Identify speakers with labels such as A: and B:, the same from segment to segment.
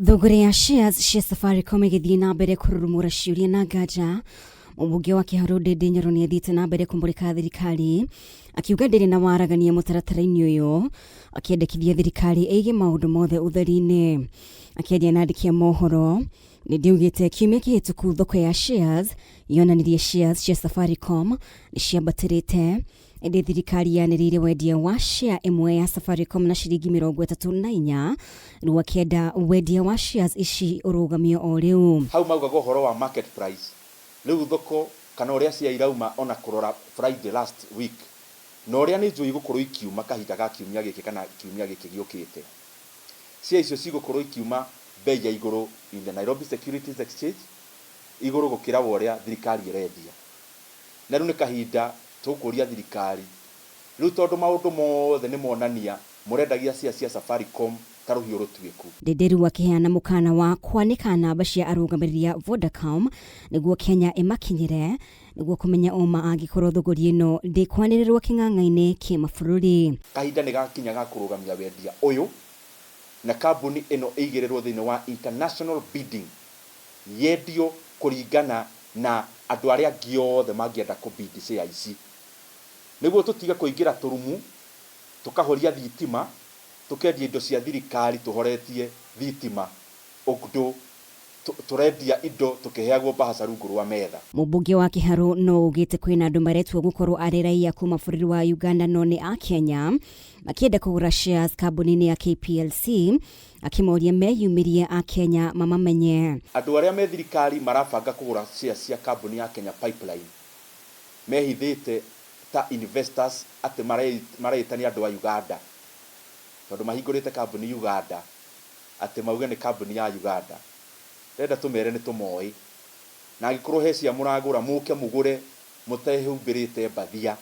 A: Thogora ya shares cia SAFARICOM igithii na mbere kururumura ciuria na nganja. Mũmbunge wa KIHARU Ndindi NYORO NIATHIITE na mbere kumurika thirikari akiuga ndiri na waragania mutaratarai-ini uyu, akiendekithia thirikari ĩige maundu mothe utheri-ini. Akiaria na andiki a MOHORO, Ndindi augite kiumia kihituku thoko ya shares yonanirie shares cia SAFARICOM niciambatirite. Indi thirikari yaniriire wendia wa share imwe ya SAFARICOM na ciringi 34 riu akienda wendia wa shares ici urugamio o riu.
B: Hau maugaga uhoro wa market price riu thoko kana uria cia irauma ona kurora Friday last week no uria ni njui gukorwo ikiuma kahinda ga kiumia giki kana kiumia giki giukite cia icio cigukorwo ikiuma bei ya iguru in the Nairobi Securities Exchange iguru gukira uria thirikari irendia na riu ni kahinda tukuria thirikari riu tondu maundu mothe ni monania murendagia cia SAFARICOM taruhio rutwiku.
A: Ndindi riu akiheana mukana wa kwanika namba cia arugamiria Vodacom niguo Kenya imakinyire niguo kumenya uma angikorwo thogori ino ndikwanirirwo king'ang'a-ini kimabũrũri.
B: Kahinda ni gakinya ga kurugamia wendia uyu na kambuni ino igirirwo thiini wa international bidding yendio kuringana na andu aria giothe mangienda kubidi cia ici niguo tutiga kuingira turumu tukahoria thitima tukendia indo cia thirikari tuhoretie thitima ukdo turendia indo tukiheagwo bahasha rungu rwa metha.
A: Mũmbunge wa KIHARU no ugite kwina andu maretwo gukorwo ari raia kuma bũrũri wa Uganda no ni a Kenya makienda kugura shares kambuni-ini ya KPLC akimoria meyumirie a Kenya mamamenye.
B: Andu aria me thirikari marabanga kugura shares cia kambuni ya Kenya Pipeline mehithite ta investors ati mareitani andu wa Uganda tondu mahingurite kambuni Uganda ati mauga ni kambuni ya Uganda renda tumere ni tumoi na agikorwo hecia muragura muke mugure mutehumbirite mbathia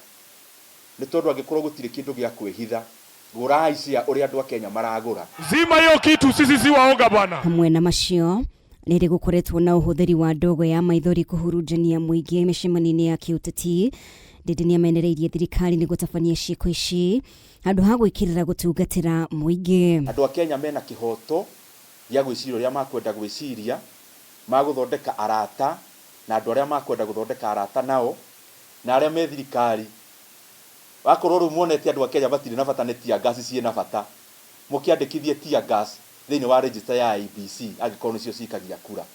B: ni tondu agikorwo gutire kindu gia kwihitha gurai cia uri andu a Kenya maragura
C: zima hiyo kitu sisi si waoga bwana.
A: Hamwe na macio niri gukoretwo na uhuthiri wa ndogo ya maithori kuhurunjania muingi micemani-ini ya kiuteti. Ndindi niamenereirie thirikari ni gutabania ciiko ici handu ha gwikirira gutungatira muingi.
B: Andu a Kenya mena kihoto ya gwiciria uria makwenda gwiciria maguthondeka arata na andu aria makwenda guthondeka arata nao na aria me thirikari wakorwo ru muonete andu a Kenya batire na bata ni tia gas ciena bata mukiandikithie tia gas thiini wa register ya IBC agikorwo nicio cikagia kura.